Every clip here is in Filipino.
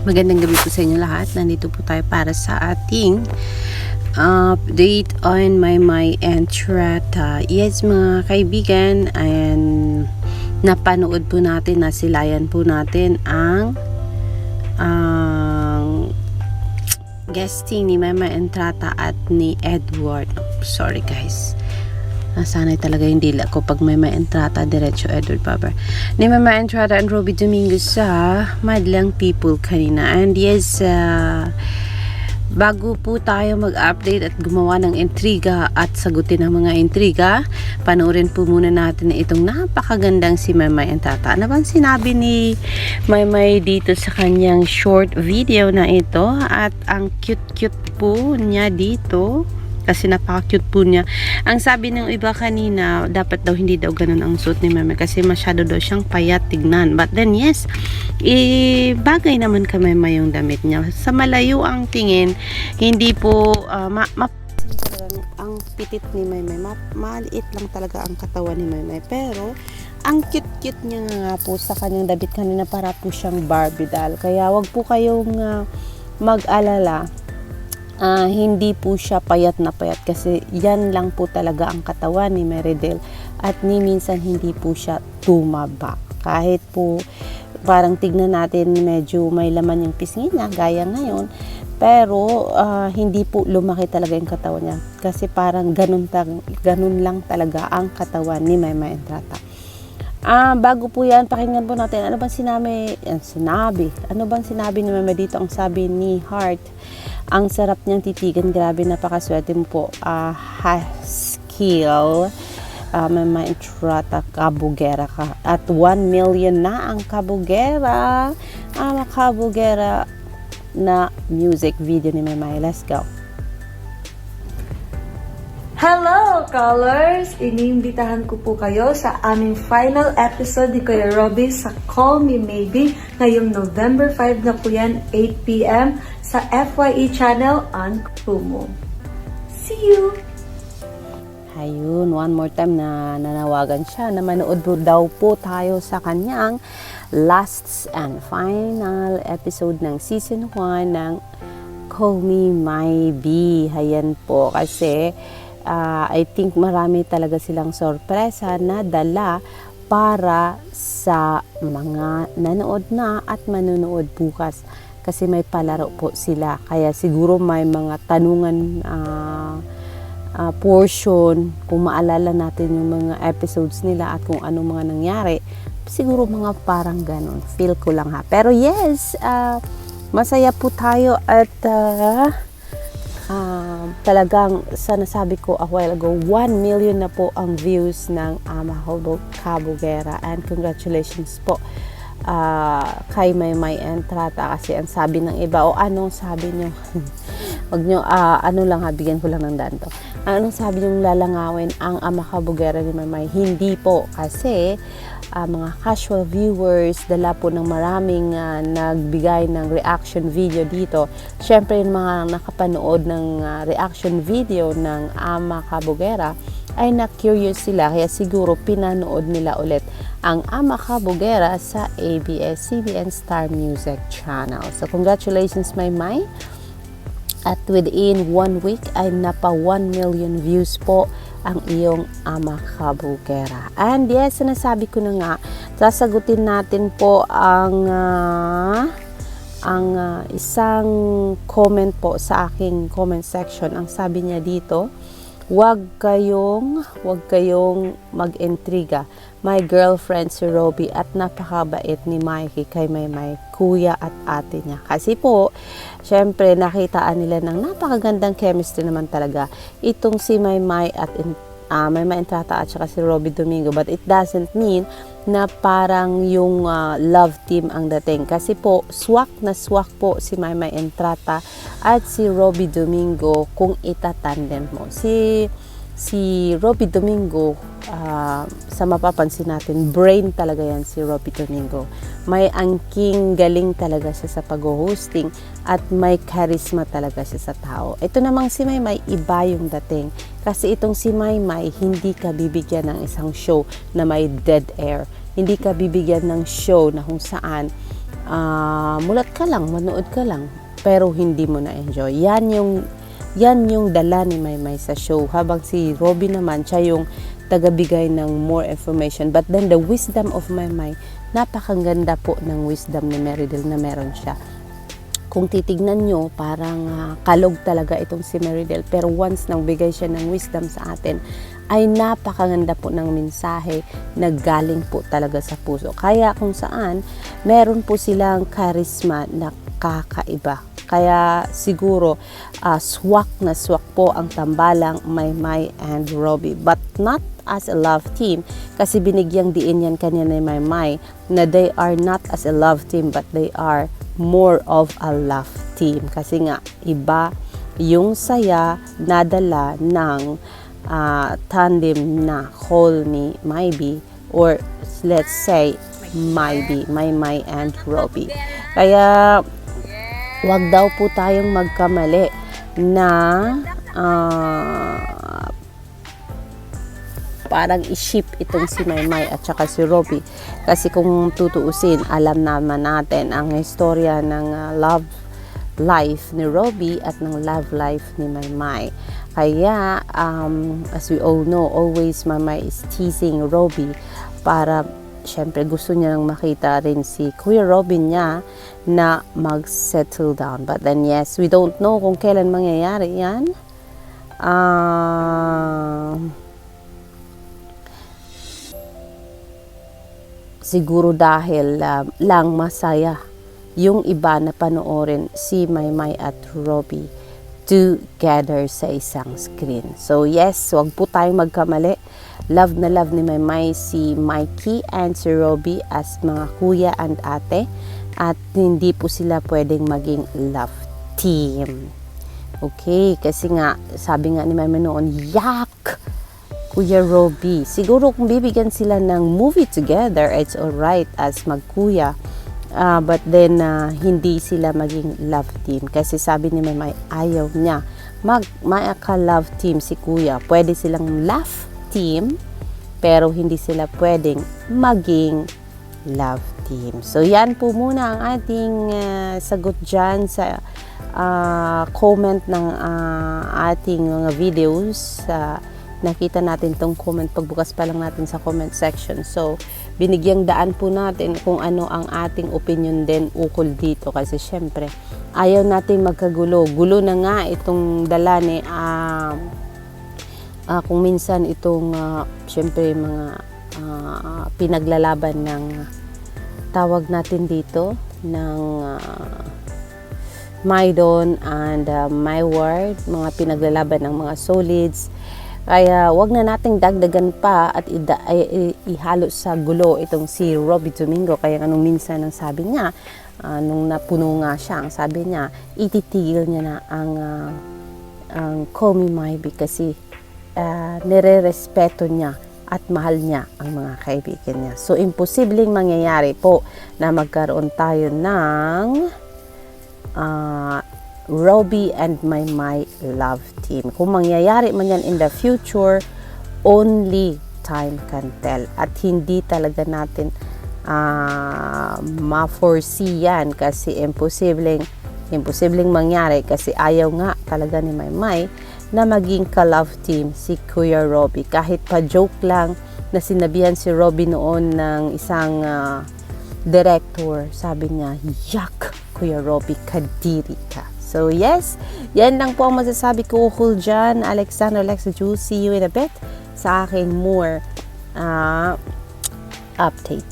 Magandang gabi po sa inyo lahat. Nandito po tayo para sa ating update on My Entrata. Yes mga kaibigan, and napanood po natin, nasilayan po natin ang guesting ni My Entrata at ni Edward. Sorry guys. Nasanay talaga yung dila ko pag may Entrata, diretso Edward Barber. Ni Mama Entrata and Robbie Domingo sa Madlang People kanina. And yes, bago po tayo mag-update at gumawa ng intriga at sagutin ang mga intriga, panoorin po muna natin itong napakagandang si Mama Entrata. Ano bang sinabi ni Maymay dito sa kanyang short video na ito? At ang cute-cute po niya dito. Kasi napaka-cute po niya. Ang sabi ng iba kanina, dapat daw hindi daw ganun ang suit ni Meme kasi masyado daw siyang payat tignan. But then yes, bagay naman kay Meme yung damit niya. Sa malayo ang tingin, hindi po ang pitit ni Meme. Maliit lang talaga ang katawan ni Meme. Pero ang cute-cute niya nga po sa kanyang damit kanina, para po siyang Barbie doll. Kaya wag po kayong mag-alala. Hindi po siya payat na payat kasi yan lang po talaga ang katawan ni Meridel at ni minsan hindi po siya tumaba. Kahit po parang tignan natin medyo may laman yung pisngi niya gaya ngayon, pero hindi po lumaki talaga yung katawan niya kasi parang ganun lang talaga ang katawan ni Mama Entrata. Bago po yan, pakinggan po natin ano bang sinabi ni Mama dito. Ang sabi ni Heart, ang sarap niyang titigan, grabe, napakaswerte mo po. Skill, Mama Entrata, kabugera ka. At 1 million na ang kabugera. Kabugera na music video ni Mama. Let's go. Hello, callers! Iniimbitahan ko po kayo sa aming final episode ni Kuya Robbie sa Call Me Maybe ngayong November 5 na po yan, 8 p.m. sa FYE channel on Kumu. See you! Ayun, one more time na nanawagan siya na manood daw po tayo sa kanyang last and final episode ng season 1 ng Call Me Maybe. Ayan po, kasi I think marami talaga silang sorpresa na dala para sa mga nanood na at manunood bukas. Kasi may palaro po sila. Kaya siguro may mga tanungan portion, kung maalala natin yung mga episodes nila at kung anong mga nangyari. Siguro mga parang ganon. Feel ko lang ha. Pero yes, masaya po tayo at talagang sa nasabi ko a while ago, 1 million na po ang views ng Kabugera, and congratulations po kay May Entrata. Kasi ang sabi ng iba, anong sabi nyo? Wag nyo, ano lang ha, bigyan ko lang ng danto. Anong sabi nyo lalangawin ang Kabugera ni May? Hindi po, kasi mga casual viewers, dala po ng maraming nagbigay ng reaction video dito. Syempre yung mga nakapanood ng reaction video ng Kabugera ay na-curious sila, kaya siguro pinanood nila ulit ang Kabugera sa ABS-CBN Star Music Channel. So congratulations May. At within 1 week ay napa 1 million views po ang iyong Kabugera. And yes, sinasabi ko na nga, sasagutin natin po ang isang comment po sa aking comment section. Ang sabi niya dito, Huwag kayong mag-intriga. My girlfriend si Robbie at napakabait ni Mikey kay Maymay, kuya at ate niya. Kasi po, syempre nakitaan nila ng napakagandang chemistry naman talaga itong si Maymay at Maymay Entrata at saka si Robbie Domingo. But it doesn't mean na parang yung love team ang dating. Kasi po, swak na swak po si Maymay Entrata at si Robbie Domingo kung itatandem mo. Si Robbie Domingo, sa mapapansin natin, brain talaga yan si Robbie Domingo. May angking galing talaga siya sa pag-hosting at may charisma talaga siya sa tao. Ito namang si Maymay, iba yung dating. Kasi itong si Maymay, hindi ka bibigyan ng isang show na may dead air. Hindi ka bibigyan ng show na kung saan mulat ka lang, manood ka lang, pero hindi mo na-enjoy. Yan yung dala ni Maymay sa show. Habang si Robby naman, siya yung tagabigay ng more information. But then the wisdom of Maymay, napakaganda po ng wisdom ni Meridel na meron siya. Kung titignan nyo, parang kalog talaga itong si Meridel. Pero once nang bigay siya ng wisdom sa atin, ay napakaganda po ng mensahe na galing po talaga sa puso. Kaya kung saan, meron po silang charisma na kakaiba. Kaya siguro, swak na swak po ang tambalang Maymay and Robby. But not as a love team, kasi binigyang diin yan kanya ni Maymay na they are not as a love team, but they are more of a love team. Kasi nga, iba yung saya nadala ng tandem na call ni Maybe, or let's say Maymay and Robby. Kaya wag daw po tayong magkamali na parang i-ship itong si Maymay at saka si Robby. Kasi kung tutuusin, alam naman natin ang istorya ng love life ni Robby at ng love life ni Maymay. Kaya, as we all know, always Maymay is teasing Robby para syempre gusto niya nang makita rin si Kuya Robin niya na mag-settle down. But then yes, we don't know kung kailan mangyayari yan. Siguro dahil lang masaya yung iba na panoorin si Maymay at Robby together sa isang screen. So yes, wag po tayong magkamali. Love na love ni Maymay si Mikey and si Robby as mga kuya and ate, at hindi po sila pwedeng maging love team. Okay, kasi nga sabi nga ni Maymay noon, yak! Kuya Robby. Siguro kung bibigyan sila ng movie together, it's alright as magkuya. But then, hindi sila maging love team. Kasi sabi ni Maymay, ayaw niya maka-love team si kuya. Pwede silang love team, pero hindi sila pwedeng maging love team. So, yan po muna ang ating sagot dyan sa comment ng ating mga videos. Nakita natin tong comment pagbukas pa lang natin sa comment section. So, binigyang daan po natin kung ano ang ating opinion din ukol dito. Kasi syempre, ayaw natin magkagulo. Gulo na nga itong dala ni kung minsan itong syempre mga pinaglalaban ng tawag natin dito ng Maydon and My Word, mga pinaglalaban ng mga solids. Kaya wag na nating dagdagan pa at ihalo sa gulo itong si Robby Domingo. Kaya anong minsan ang sabi niya, nung napuno nga siya, ang sabi niya, ititigil niya na ang Call Me Maybe kasi nire-respeto niya at mahal niya ang mga kaibigan niya. So, imposibleng mangyayari po na magkaroon tayo ng Robby and Maymay love team. Kung mangyayari man yan in the future, only time can tell. At hindi talaga natin ma-foresee yan kasi imposibleng mangyari kasi ayaw nga talaga ni Maymay na maging ka-love team si Kuya Robby. Kahit pa joke lang na sinabihan si Robby noon ng isang director, sabi niya, yak, Kuya Robby, kadiri ka. So yes, yan lang po ang masasabi ko ukol dyan. Alexander Alexa Jules, see you in a bit sa aking more update.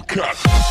cut.